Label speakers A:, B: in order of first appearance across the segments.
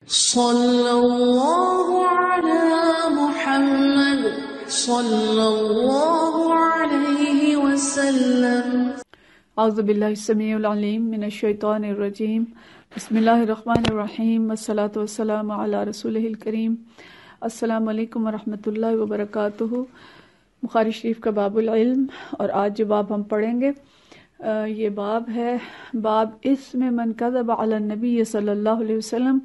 A: صلی اللہ علی محمد صلی اللہ علیہ وسلم۔
B: اعوذ باللہ السمیع العلیم من الشیطان الرجیم، بسم اللہ الرحمن الرحیم، والصلاة والسلام علی رسولہ الکریم۔ السلام علیکم ورحمۃ اللہ وبرکاتہ۔ بخاری شریف کا باب العلم، اور آج جو باب ہم پڑھیں گے یہ باب ہے باب اسم من کذب علی النبی صلی اللہ علیہ وسلم،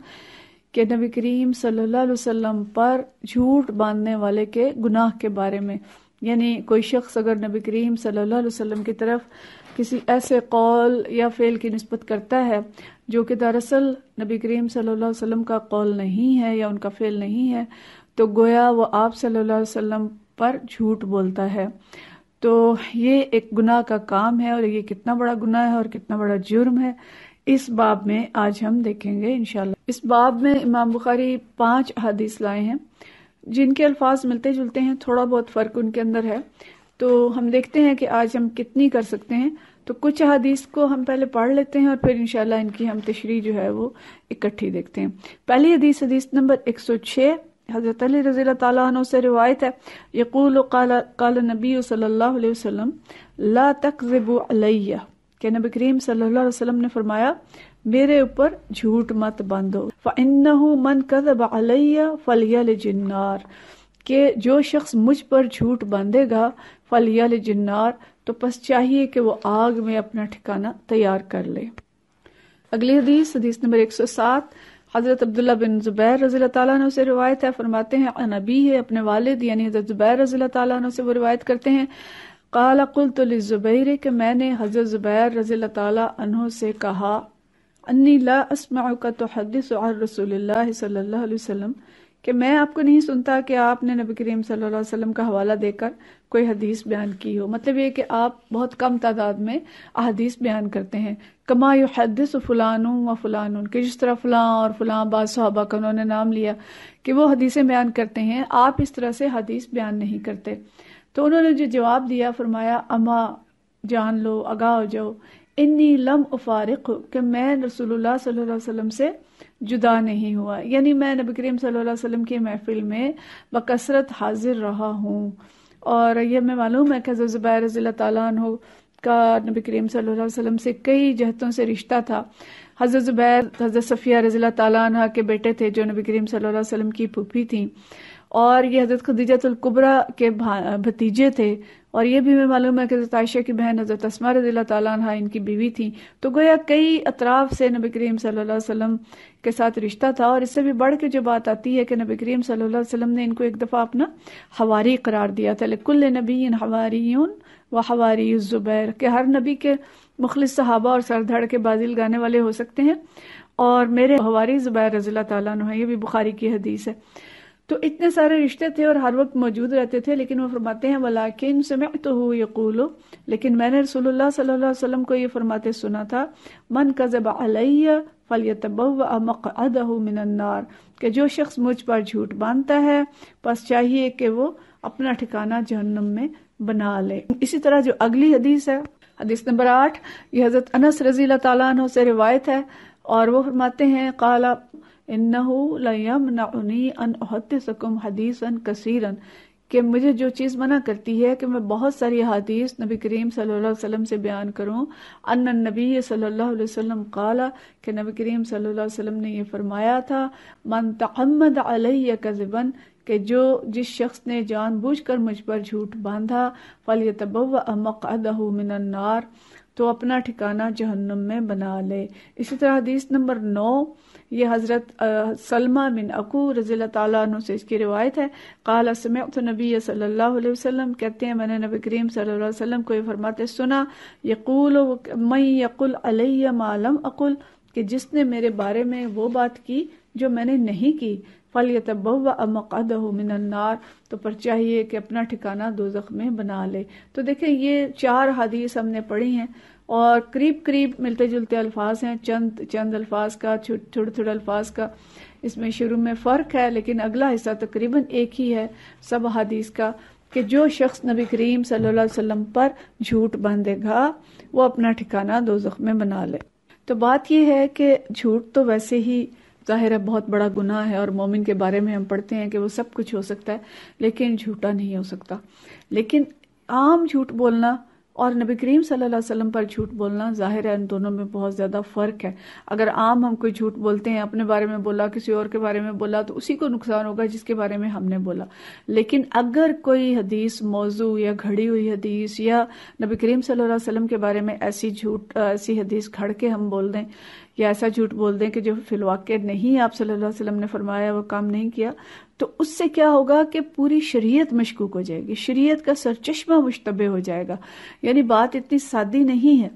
B: کہ نبی کریم صلی اللہ علیہ وسلم پر جھوٹ باندھنے والے کے گناہ کے بارے میں۔ یعنی کوئی شخص اگر نبی کریم صلی اللہ علیہ وسلم کی طرف کسی ایسے قول یا فعل کی نسبت کرتا ہے جو کہ دراصل نبی کریم صلی اللہ علیہ وسلم کا قول نہیں ہے یا ان کا فعل نہیں ہے، تو گویا وہ آپ صلی اللہ علیہ وسلم پر جھوٹ بولتا ہے۔ تو یہ ایک گناہ کا کام ہے، اور یہ کتنا بڑا گناہ ہے اور کتنا بڑا جرم ہے، اس باب میں آج ہم دیکھیں گے انشاءاللہ۔ اس باب میں امام بخاری 5 احادیث لائے ہیں جن کے الفاظ ملتے جلتے ہیں، تھوڑا بہت فرق ان کے اندر ہے۔ تو ہم دیکھتے ہیں کہ آج ہم کتنی کر سکتے ہیں۔ تو کچھ احادیث کو ہم پہلے پڑھ لیتے ہیں اور پھر انشاءاللہ ان کی ہم تشریح جو ہے وہ اکٹھی دیکھتے ہیں۔ پہلی حدیث نمبر 106، حضرت علی رضی اللہ تعالیٰ عنہ سے روایت ہے، یقول قال نبی صلی اللہ علیہ وسلم لا تکذبوا علیہ، کہ نبی کریم صلی اللہ علیہ وسلم نے فرمایا میرے اوپر جھوٹ مت باندھو۔ فإنہ من کذب علیہ فلیلج النار، کہ جو شخص مجھ پر جھوٹ باندھے گا فلیلج النار، تو پس چاہیے کہ وہ آگ میں اپنا ٹھکانہ تیار کر لے۔ اگلی حدیث نمبر 107، حضرت عبداللہ بن زبیر رضی اللہ تعالیٰ عنہ سے روایت ہے، فرماتے ہیں عن ابیہ، اپنے والد یعنی حضرت زبیر رضی اللہ تعالیٰ عنہ سے وہ روایت کرتے ہیں، قال قلت للزبیر، کہ میں نے حضرت زبیر رضی اللہ تعالیٰ عنہ سے کہا، انی لا اسمعک تحدث عن رسول اللہ صلی اللہ علیہ وسلم، کہ میں آپ کو نہیں سنتا کہ آپ نے نبی کریم صلی اللہ علیہ وسلم کا حوالہ دے کر کوئی حدیث بیان کی ہو۔ مطلب یہ کہ آپ بہت کم تعداد میں احادیث بیان کرتے ہیں، کما یحدث فلان و فلان، کہ جس طرح فلاں اور فلاں بعض صحابہ کا انہوں نے نام لیا کہ وہ حدیثیں بیان کرتے ہیں، آپ اس طرح سے حدیث بیان نہیں کرتے۔ تو انہوں نے جو جواب دیا، فرمایا اما جان لو، آگاہ ہو جاؤ، انی لم افارق، کہ میں رسول اللہ صلی اللہ علیہ وسلم سے جدا نہیں ہوا، یعنی میں نبی کریم صلی اللہ علیہ وسلم کی محفل میں بکثرت حاضر رہا ہوں۔ اور یہ میں معلوم ہے کہ حضرت زبیر رضی اللہ تعالیٰ عنہ کا نبی کریم صلی اللہ علیہ وسلم سے کئی جہتوں سے رشتہ تھا۔ حضرت زبیر حضرت صفیہ رضی اللہ تعالیٰ عنہ کے بیٹے تھے جو نبی کریم صلی اللہ علیہ وسلم کی پھوپھی تھیں، اور یہ حضرت خدیجہ الکبریٰ کے بھتیجے تھے، اور یہ بھی میں معلوم ہے کہ حضرت عائشہ کی بہن حضرت اسماء رضی اللہ تعالیٰ عنہ ان کی بیوی تھیں۔ تو گویا کئی اطراف سے نبی کریم صلی اللہ علیہ وسلم کے ساتھ رشتہ تھا۔ اور اس سے بھی بڑھ کے جو بات آتی ہے کہ نبی کریم صلی اللہ علیہ وسلم نے ان کو ایک دفعہ اپنا حواری قرار دیا تھا، لکل نبی حواریٌ و حواری الزبیر، کہ ہر نبی کے مخلص صحابہ اور سر دھڑ کے بازی لگانے والے ہو سکتے ہیں، اور میرے حواری زبیر رضی اللہ تعالیٰ عنہ، یہ بھی بخاری کی حدیث ہے۔ تو اتنے سارے رشتے تھے اور ہر وقت موجود رہتے تھے، لیکن وہ فرماتے ہیں ولیکن سمعتہ یقول، لیکن میں نے رسول اللہ صلی اللہ علیہ وسلم کو یہ فرماتے سنا تھا، من کذب علی فلیتبوأ مقعدہ من النار، کہ جو شخص مجھ پر جھوٹ باندھتا ہے پس چاہیے کہ وہ اپنا ٹھکانہ جہنم میں بنا لے۔ اسی طرح جو اگلی حدیث ہے، حدیث نمبر 8، یہ حضرت انس رضی اللہ تعالیٰ عنہ سے روایت ہے، اور وہ فرماتے ہیں قال انہ لیمنعنی ان احدثکم حدیثا کثیرا، کہ مجھے جو چیز منع کرتی ہے کہ میں بہت ساری حدیث نبی کریم صلی اللہ علیہ وسلم سے بیان کروں، ان النبی صلی اللہ علیہ وسلم قال، کہ نبی کریم صلی اللہ علیہ وسلم نے یہ فرمایا تھا، من تعمد علیہ کذبا، کہ جس شخص نے جان بوجھ کر مجھ پر جھوٹ باندھا، فلیتبوأ مقعدہ من النار، تو اپنا ٹھکانہ جہنم میں بنا لے۔ اسی طرح حدیث نمبر 9، یہ حضرت سلمہ بن اکو رضی اللہ تعالیٰ عنہ سے اس کی روایت ہے، قال سمعت نبی صلی اللہ علیہ وسلم، کہتے ہیں میں نے نبی کریم صلی اللہ علیہ وسلم کو یہ فرماتے سنا، یقول من یقل علی ما لم اقل، کہ جس نے میرے بارے میں وہ بات کی جو میں نے نہیں کی، فلیتبوأ مقعدہ من النار، تو پر چاہیے کہ اپنا ٹھکانہ دوزخ میں بنا لے۔ تو دیکھیں یہ 4 حدیث ہم نے پڑھی ہیں، اور قریب ملتے جلتے الفاظ ہیں، چند الفاظ کا، تھوڑے الفاظ کا اس میں شروع میں فرق ہے، لیکن اگلا حصہ تقریباً ایک ہی ہے سب حدیث کا، کہ جو شخص نبی کریم صلی اللہ علیہ وسلم پر جھوٹ باندھے گا وہ اپنا ٹھکانہ دوزخ میں بنا لے۔ تو بات یہ ہے کہ جھوٹ تو ویسے ہی ظاہر ہے بہت بڑا گناہ ہے، اور مومن کے بارے میں ہم پڑھتے ہیں کہ وہ سب کچھ ہو سکتا ہے لیکن جھوٹا نہیں ہو سکتا۔ لیکن عام جھوٹ بولنا اور نبی کریم صلی اللہ علیہ وسلم پر جھوٹ بولنا، ظاہر ہے ان دونوں میں بہت زیادہ فرق ہے۔ اگر عام ہم کوئی جھوٹ بولتے ہیں، اپنے بارے میں بولا، کسی اور کے بارے میں بولا، تو اسی کو نقصان ہوگا جس کے بارے میں ہم نے بولا۔ لیکن اگر کوئی حدیث موضوع یا گھڑی ہوئی حدیث یا نبی کریم صلی اللہ علیہ وسلم کے بارے میں ایسی حدیث گھڑ کے ہم بول دیں یا ایسا جھوٹ بول دیں کہ جو فی الواقع نہیں آپ صلی اللہ علیہ وسلم نے فرمایا، وہ کام نہیں کیا، تو اس سے کیا ہوگا کہ پوری شریعت مشکوک ہو جائے گی، شریعت کا سرچشمہ مشتبہ ہو جائے گا۔ یعنی بات اتنی سادی نہیں ہے،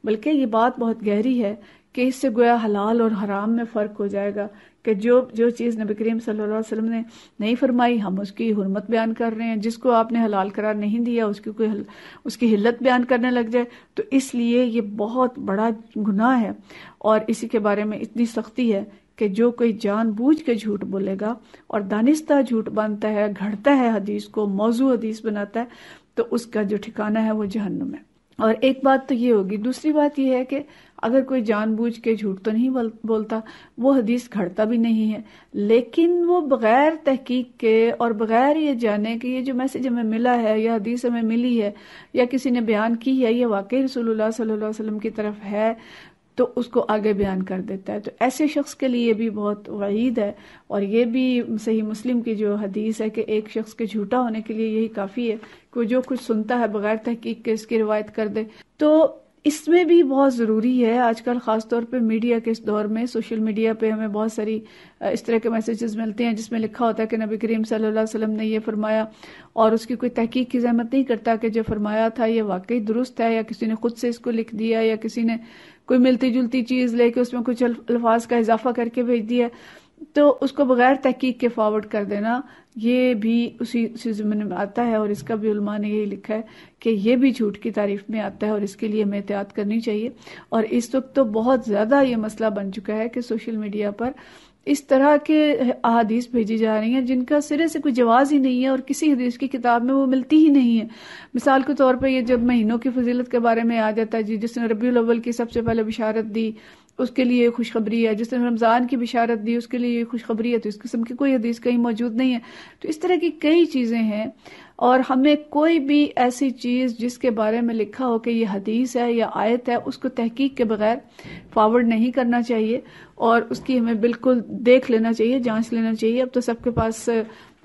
B: بلکہ یہ بات بہت گہری ہے کہ اس سے گویا حلال اور حرام میں فرق ہو جائے گا، کہ جو چیز نبی کریم صلی اللہ علیہ وسلم نے نہیں فرمائی ہم اس کی حرمت بیان کر رہے ہیں، جس کو آپ نے حلال قرار نہیں دیا اس کی حلت بیان کرنے لگ جائے، تو اس لیے یہ بہت بڑا گناہ ہے۔ اور اسی کے بارے میں اتنی سختی ہے کہ جو کوئی جان بوجھ کے جھوٹ بولے گا اور دانستہ جھوٹ بنتا ہے، گھڑتا ہے حدیث کو، موضوع حدیث بناتا ہے، تو اس کا جو ٹھکانہ ہے وہ جہنم ہے۔ اور ایک بات تو یہ ہوگی، دوسری بات یہ ہے کہ اگر کوئی جان بوجھ کے جھوٹ تو نہیں بولتا، وہ حدیث گھڑتا بھی نہیں ہے، لیکن وہ بغیر تحقیق کے اور بغیر یہ جانے کہ یہ جو میسج ہمیں ملا ہے یا حدیث ہمیں ملی ہے یا کسی نے بیان کی ہے یہ واقعی رسول اللہ صلی اللہ علیہ وسلم کی طرف ہے، تو اس کو آگے بیان کر دیتا ہے۔ تو ایسے شخص کے لیے بھی بہت وعید ہے، اور یہ بھی صحیح مسلم کی جو حدیث ہے کہ ایک شخص کے جھوٹا ہونے کے لیے یہی کافی ہے کہ وہ جو کچھ سنتا ہے بغیر تحقیق کے اس کی روایت کر دے۔ تو اس میں بھی بہت ضروری ہے، آج کل خاص طور پہ میڈیا کے اس دور میں، سوشل میڈیا پہ ہمیں بہت ساری اس طرح کے میسیجز ملتے ہیں جس میں لکھا ہوتا ہے کہ نبی کریم صلی اللہ علیہ وسلم نے یہ فرمایا، اور اس کی کوئی تحقیق کی زحمت نہیں کرتا کہ جو فرمایا تھا یہ واقعی درست ہے، یا کسی نے خود سے اس کو لکھ دیا، یا کسی نے کوئی ملتی جلتی چیز لے کے اس میں کچھ الفاظ کا اضافہ کر کے بھیج دیا، تو اس کو بغیر تحقیق کے فارورڈ کر دینا یہ بھی اسی ضمن میں آتا ہے۔ اور اس کا بھی علماء نے یہی لکھا ہے کہ یہ بھی جھوٹ کی تعریف میں آتا ہے، اور اس کے لیے ہمیں احتیاط کرنی چاہیے۔ اور اس وقت تو بہت زیادہ یہ مسئلہ بن چکا ہے کہ سوشل میڈیا پر اس طرح کے احادیث بھیجی جا رہی ہیں جن کا سرے سے کوئی جواز ہی نہیں ہے، اور کسی حدیث کی کتاب میں وہ ملتی ہی نہیں ہے۔ مثال کے طور پہ یہ جب مہینوں کی فضیلت کے بارے میں آ جاتا ہے، جس نے ربیع الاول کی سب سے پہلے بشارت دی اس کے لیے خوشخبری ہے، جس نے رمضان کی بشارت دی اس کے لیے خوشخبری ہے، تو اس قسم کی کوئی حدیث کہیں موجود نہیں ہے۔ تو اس طرح کی کئی چیزیں ہیں، اور ہمیں کوئی بھی ایسی چیز جس کے بارے میں لکھا ہو کہ یہ حدیث ہے یا آیت ہے اس کو تحقیق کے بغیر فارورڈ نہیں کرنا چاہیے، اور اس کی ہمیں بالکل دیکھ لینا چاہیے، جانچ لینا چاہیے۔ اب تو سب کے پاس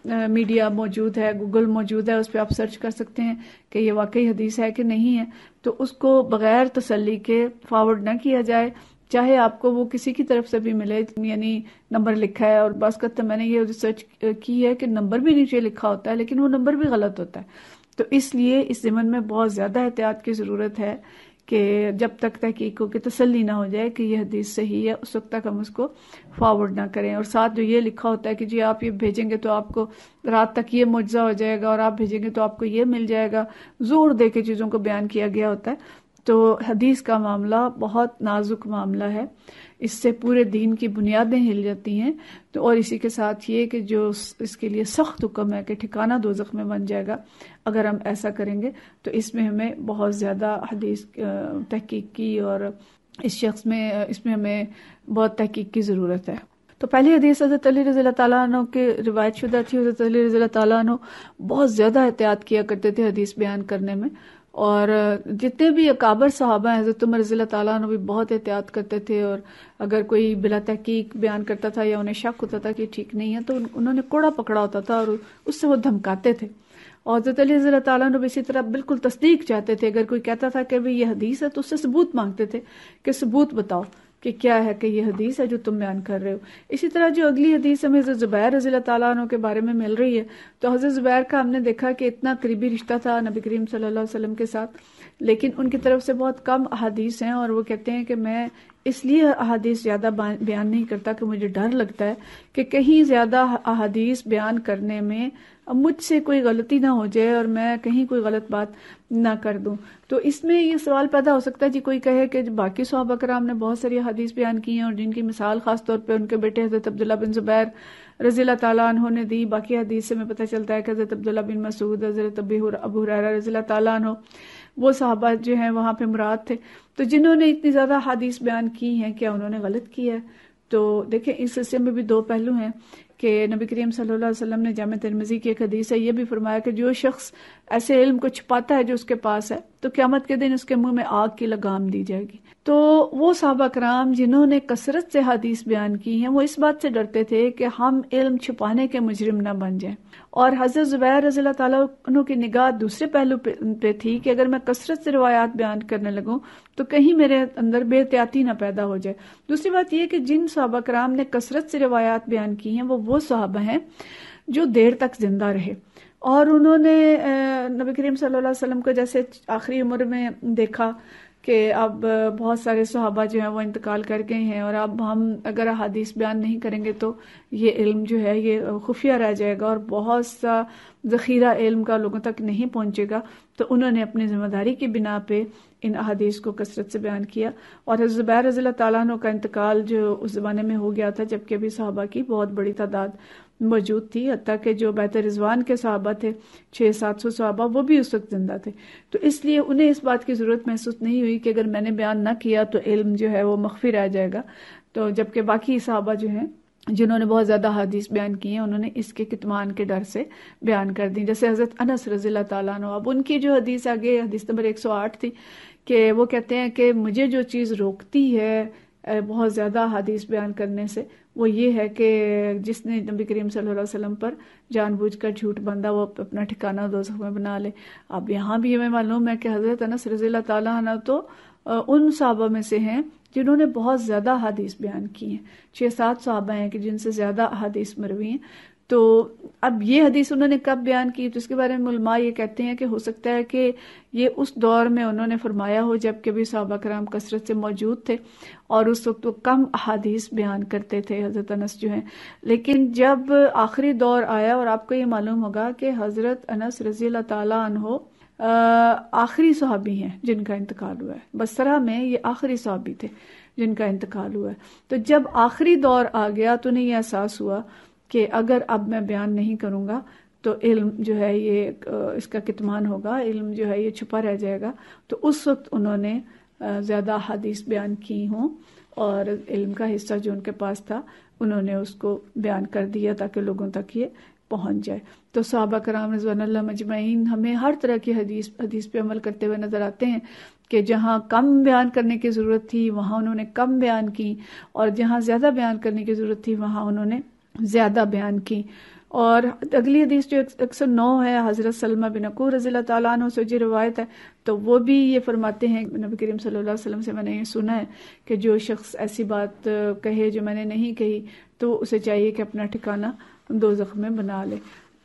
B: میڈیا موجود ہے، گوگل موجود ہے، اس پہ آپ سرچ کر سکتے ہیں کہ یہ واقعی حدیث ہے کہ نہیں ہے، تو اس کو بغیر تسلی کے فارورڈ نہ کیا جائے، چاہے آپ کو وہ کسی کی طرف سے بھی ملے، یعنی نمبر لکھا ہے، اور بعض وقت میں نے یہ ریسرچ کی ہے کہ نمبر بھی نیچے لکھا ہوتا ہے لیکن وہ نمبر بھی غلط ہوتا ہے۔ تو اس لیے اس ضمن میں بہت زیادہ احتیاط کی ضرورت ہے کہ جب تک تحقیق ہو کہ تسلی نہ ہو جائے کہ یہ حدیث صحیح ہے اس وقت تک ہم اس کو فارورڈ نہ کریں۔ اور ساتھ جو یہ لکھا ہوتا ہے کہ جی آپ یہ بھیجیں گے تو آپ کو رات تک یہ معجزہ ہو جائے گا، اور آپ بھیجیں گے تو آپ کو یہ مل جائے گا، زور دے کے چیزوں کو بیان کیا گیا ہوتا ہے، تو حدیث کا معاملہ بہت نازک معاملہ ہے، اس سے پورے دین کی بنیادیں ہل جاتی ہیں۔ تو اور اسی کے ساتھ یہ کہ جو اس کے لیے سخت حکم ہے کہ ٹھکانہ دوزخ میں بن جائے گا اگر ہم ایسا کریں گے، تو اس میں ہمیں بہت زیادہ حدیث تحقیق کی، اور اس میں ہمیں بہت تحقیق کی ضرورت ہے۔ تو پہلی حدیث حضرت علی رضی اللہ تعالیٰ عنہ کے روایت شدہ تھی۔ حضرت علی رضی اللہ تعالیٰ عنہ بہت زیادہ احتیاط کیا کرتے تھے حدیث بیان کرنے میں، اور جتنے بھی اکابر صحابہ ہیں، حضرت عمر رضی اللہ تعالیٰ عنہ بھی بہت احتیاط کرتے تھے، اور اگر کوئی بلا تحقیق بیان کرتا تھا یا انہیں شک ہوتا تھا کہ ٹھیک نہیں ہے تو انہوں نے کوڑا پکڑا ہوتا تھا اور اس سے وہ دھمکاتے تھے۔ اور حضرت علی رضی اللہ تعالیٰ عنہ بھی اسی طرح بالکل تصدیق چاہتے تھے، اگر کوئی کہتا تھا کہ یہ حدیث ہے تو اس سے ثبوت مانگتے تھے کہ ثبوت بتاؤ کہ کیا ہے کہ یہ حدیث ہے جو تم بیان کر رہے ہو۔ اسی طرح جو اگلی حدیث ہمیں حضرت زبیر رضی اللہ تعالیٰ عنہ کے بارے میں مل رہی ہے، تو حضرت زبیر کا ہم نے دیکھا کہ اتنا قریبی رشتہ تھا نبی کریم صلی اللہ علیہ وسلم کے ساتھ، لیکن ان کی طرف سے بہت کم احادیث ہیں، اور وہ کہتے ہیں کہ میں اس لیے احادیث زیادہ بیان نہیں کرتا کہ مجھے ڈر لگتا ہے کہ کہیں زیادہ احادیث بیان کرنے میں مجھ سے کوئی غلطی نہ ہو جائے اور میں کہیں کوئی غلط بات نہ کر دوں۔ تو اس میں یہ سوال پیدا ہو سکتا ہے جی کوئی کہے کہ باقی صحابہ کرام نے بہت ساری حدیث بیان کی ہیں اور جن کی مثال خاص طور پہ ان کے بیٹے حضرت عبداللہ بن زبیر رضی اللہ تعالیٰ عنہ نے دی، باقی حدیث سے میں پتہ چلتا ہے کہ حضرت عبداللہ بن مسعود، حضرت ابو ہریرہ رضی اللہ تعالیٰ عنہ، وہ صحابہ جو ہیں وہاں پہ مراد تھے۔ تو جنہوں نے اتنی زیادہ حدیث بیان کی ہیں، کیا انہوں نے غلط کیا ہے؟ تو دیکھیں اس سلسلے میں بھی دو پہلو ہیں کہ نبی کریم صلی اللہ علیہ وسلم نے جامع ترمذی کی ایک حدیث ہے، یہ بھی فرمایا کہ جو شخص ایسے علم کو چھپاتا ہے جو اس کے پاس ہے تو قیامت کے دن اس کے منہ میں آگ کی لگام دی جائے گی۔ تو وہ صحابہ کرام جنہوں نے کثرت سے حدیث بیان کی ہیں وہ اس بات سے ڈرتے تھے کہ ہم علم چھپانے کے مجرم نہ بن جائیں، اور حضرت زبیر رضی اللہ تعالیٰ عنہ کی نگاہ دوسرے پہلو پہ تھی کہ اگر میں کثرت سے روایات بیان کرنے لگوں تو کہیں میرے اندر بے احتیاطی نہ پیدا ہو جائے۔ دوسری بات یہ کہ جن صحابہ کرام نے کثرت سے روایات بیان کی ہیں وہ صحابہ ہیں جو دیر تک زندہ رہے، اور انہوں نے نبی کریم صلی اللہ علیہ وسلم کو جیسے آخری عمر میں دیکھا کہ اب بہت سارے صحابہ جو ہیں وہ انتقال کر گئے ہیں، اور اب ہم اگر احادیث بیان نہیں کریں گے تو یہ علم جو ہے یہ خفیہ رہ جائے گا اور بہت سا ذخیرہ علم کا لوگوں تک نہیں پہنچے گا، تو انہوں نے اپنی ذمہ داری کی بنا پہ ان احادیث کو کثرت سے بیان کیا۔ اور حضرت زبیر رضی اللہ تعالیٰ عنہ کا انتقال جو اس زمانے میں ہو گیا تھا جبکہ ابھی صحابہ کی بہت بڑی تعداد موجود تھی، حتیٰ کہ جو بیت رضوان کے صحابہ تھے 600-700 صحابہ وہ بھی اس وقت زندہ تھے، تو اس لیے انہیں اس بات کی ضرورت محسوس نہیں ہوئی کہ اگر میں نے بیان نہ کیا تو علم جو ہے وہ مخفی رہ جائے گا۔ تو جبکہ باقی صحابہ جو ہیں جنہوں نے بہت زیادہ حدیث بیان کی ہیں انہوں نے اس کے کتمان کے ڈر سے بیان کر دی، جیسے حضرت انس رضی اللہ تعالیٰ عنہ۔ اب ان کی جو حدیث آگے حدیث نمبر 108 تھی کہ وہ کہتے ہیں کہ مجھے جو چیز روکتی ہے بہت زیادہ حدیث بیان کرنے سے وہ یہ ہے کہ جس نے نبی کریم صلی اللہ علیہ وسلم پر جان بوجھ کر جھوٹ باندھا وہ اپنا ٹھکانہ دوزخ میں بنا لے۔ اب یہاں بھی ہمیں معلوم ہے کہ حضرت انس رضی اللہ تعالیٰ عنہ تو ان صحابہ میں سے ہیں جنہوں نے بہت زیادہ حدیث بیان کی ہیں، 6-7 صحابہ ہیں کہ جن سے زیادہ حدیث مروی ہیں۔ تو اب یہ حدیث انہوں نے کب بیان کی تو اس کے بارے میں علماء یہ کہتے ہیں کہ ہو سکتا ہے کہ یہ اس دور میں انہوں نے فرمایا ہو جب کہ بھی صحابہ کرام کثرت سے موجود تھے اور اس وقت وہ کم احادیث بیان کرتے تھے حضرت انس جو ہیں۔ لیکن جب آخری دور آیا اور آپ کو یہ معلوم ہوگا کہ حضرت انس رضی اللہ تعالیٰ عنہ آخری صحابی ہیں جن کا انتقال ہوا ہے، بصرہ میں یہ آخری صحابی تھے جن کا انتقال ہوا ہے۔ تو جب آخری دور آ گیا تو انہیں یہ احساس ہوا کہ اگر اب میں بیان نہیں کروں گا تو علم جو ہے یہ اس کا کتمان ہوگا، علم جو ہے یہ چھپا رہ جائے گا۔ تو اس وقت انہوں نے زیادہ حدیث بیان کی ہوں اور علم کا حصہ جو ان کے پاس تھا انہوں نے اس کو بیان کر دیا تاکہ لوگوں تک یہ پہنچ جائے۔ تو صحابہ کرام رضوان اللہ مجمعین ہمیں ہر طرح کی حدیث پہ عمل کرتے ہوئے نظر آتے ہیں کہ جہاں کم بیان کرنے کی ضرورت تھی وہاں انہوں نے کم بیان کی، اور جہاں زیادہ بیان کرنے کی ضرورت تھی وہاں انہوں نے زیادہ بیان کی۔ اور اگلی حدیث جو 109 ہے حضرت سلمہ بن اکوع رضی اللہ تعالیٰ عنہ سے جو روایت ہے تو وہ بھی یہ فرماتے ہیں نبی کریم صلی اللہ علیہ وسلم سے میں نے یہ سنا ہے کہ جو شخص ایسی بات کہے جو میں نے نہیں کہی تو اسے چاہیے کہ اپنا ٹھکانہ دوزخ میں بنا لے۔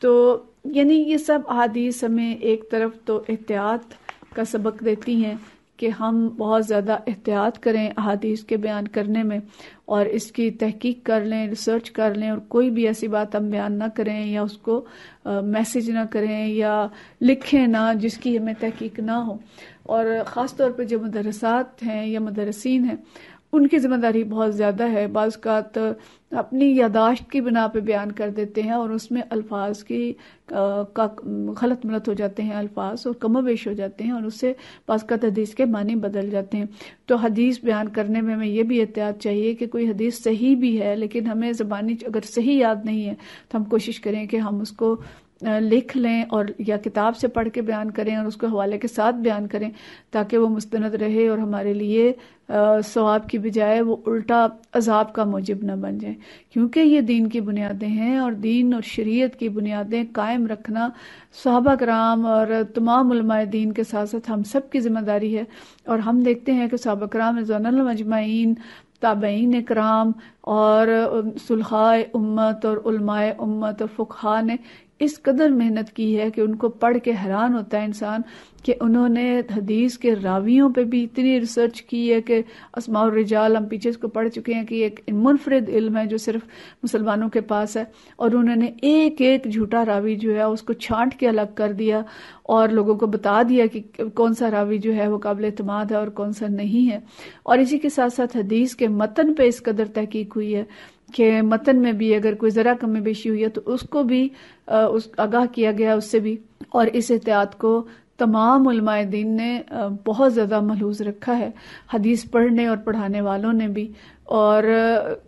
B: تو یعنی یہ سب احادیث ہمیں ایک طرف تو احتیاط کا سبق دیتی ہیں کہ ہم بہت زیادہ احتیاط کریں احادیث کے بیان کرنے میں اور اس کی تحقیق کر لیں، ریسرچ کر لیں، اور کوئی بھی ایسی بات ہم بیان نہ کریں یا اس کو میسج نہ کریں یا لکھیں نہ جس کی ہمیں تحقیق نہ ہو۔ اور خاص طور پہ جو مدرسات ہیں یا مدرسین ہیں ان کی ذمہ داری بہت زیادہ ہے، بعض اوقات اپنی یادداشت کی بنا پہ بیان کر دیتے ہیں اور اس میں الفاظ کی غلط ملت ہو جاتے ہیں، الفاظ اور کم و بیش ہو جاتے ہیں اور اس سے بعض اوقات حدیث کے معنی بدل جاتے ہیں۔ تو حدیث بیان کرنے میں ہمیں یہ بھی احتیاط چاہیے کہ کوئی حدیث صحیح بھی ہے لیکن ہمیں زبانی اگر صحیح یاد نہیں ہے تو ہم کوشش کریں کہ ہم اس کو لکھ لیں اور یا کتاب سے پڑھ کے بیان کریں اور اس کو حوالے کے ساتھ بیان کریں تاکہ وہ مستند رہے اور ہمارے لیے ثواب کی بجائے وہ الٹا عذاب کا موجب نہ بن جائے، کیونکہ یہ دین کی بنیادیں ہیں اور دین اور شریعت کی بنیادیں قائم رکھنا صحابہ کرام اور تمام علماء دین کے ساتھ ساتھ ہم سب کی ذمہ داری ہے۔ اور ہم دیکھتے ہیں کہ صحابہ کرام رضوان اللہ مجمعین، تابعین کرام اور صلحاء امت اور علماء امت اور فقہاء نے اس قدر محنت کی ہے کہ ان کو پڑھ کے حیران ہوتا ہے انسان کہ انہوں نے حدیث کے راویوں پہ بھی اتنی ریسرچ کی ہے کہ اسماء الرجال ہم پیچھے اس کو پڑھ چکے ہیں کہ ایک منفرد علم ہے جو صرف مسلمانوں کے پاس ہے، اور انہوں نے ایک ایک جھوٹا راوی جو ہے اس کو چھانٹ کے الگ کر دیا اور لوگوں کو بتا دیا کہ کون سا راوی جو ہے وہ قابل اعتماد ہے اور کون سا نہیں ہے۔ اور اسی کے ساتھ ساتھ حدیث کے متن پہ اس قدر تحقیق ہوئی ہے کہ متن میں بھی اگر کوئی ذرا کمی بیشی ہوئی ہے تو اس کو بھی آگاہ کیا گیا اس سے بھی، اور اس احتیاط کو تمام علماء دین نے بہت زیادہ ملحوظ رکھا ہے، حدیث پڑھنے اور پڑھانے والوں نے بھی اور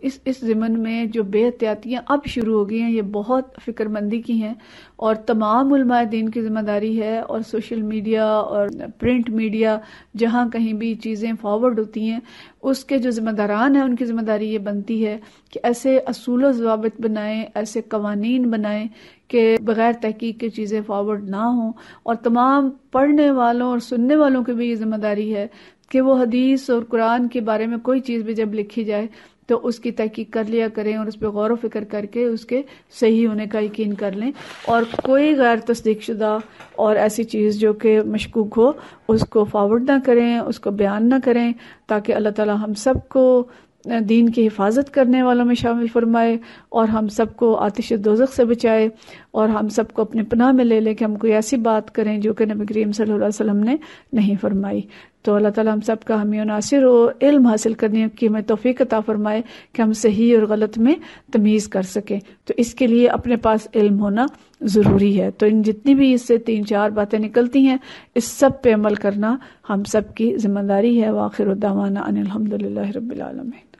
B: اس ضمن میں جو بے احتیاطیاں اب شروع ہو گئی ہیں یہ بہت فکر مندی کی ہیں، اور تمام علماء دین کی ذمہ داری ہے، اور سوشل میڈیا اور پرنٹ میڈیا جہاں کہیں بھی چیزیں فارورڈ ہوتی ہیں اس کے جو ذمہ داران ہیں ان کی ذمہ داری یہ بنتی ہے کہ ایسے اصول و ضوابط بنائیں، ایسے قوانین بنائیں کہ بغیر تحقیق کی چیزیں فارورڈ نہ ہوں، اور تمام پڑھنے والوں اور سننے والوں کی بھی یہ ذمہ داری ہے کہ وہ حدیث اور قرآن کے بارے میں کوئی چیز بھی جب لکھی جائے تو اس کی تحقیق کر لیا کریں، اور اس پہ غور و فکر کر کے اس کے صحیح ہونے کا یقین کر لیں، اور کوئی غیر تصدیق شدہ اور ایسی چیز جو کہ مشکوک ہو اس کو فارورڈ نہ کریں، اس کو بیان نہ کریں، تاکہ اللہ تعالی ہم سب کو دین کی حفاظت کرنے والوں میں شامل فرمائے، اور ہم سب کو آتش دوزخ سے بچائے، اور ہم سب کو اپنے پناہ میں لے لے کہ ہم کوئی ایسی بات کریں جو کہ نبی کریم صلی اللہ علیہ وسلم نے نہیں فرمائی۔ تو اللہ تعالیٰ ہم سب کا حامی و ناصر ہو، علم حاصل کرنے کی ہمیں توفیق عطا فرمائے کہ ہم صحیح اور غلط میں تمیز کر سکیں۔ تو اس کے لیے اپنے پاس علم ہونا ضروری ہے۔ تو ان جتنی بھی اس سے 3-4 باتیں نکلتی ہیں اس سب پہ عمل کرنا ہم سب کی ذمہ داری ہے۔ وآخر دعوانا ان الحمدللہ رب العالمین۔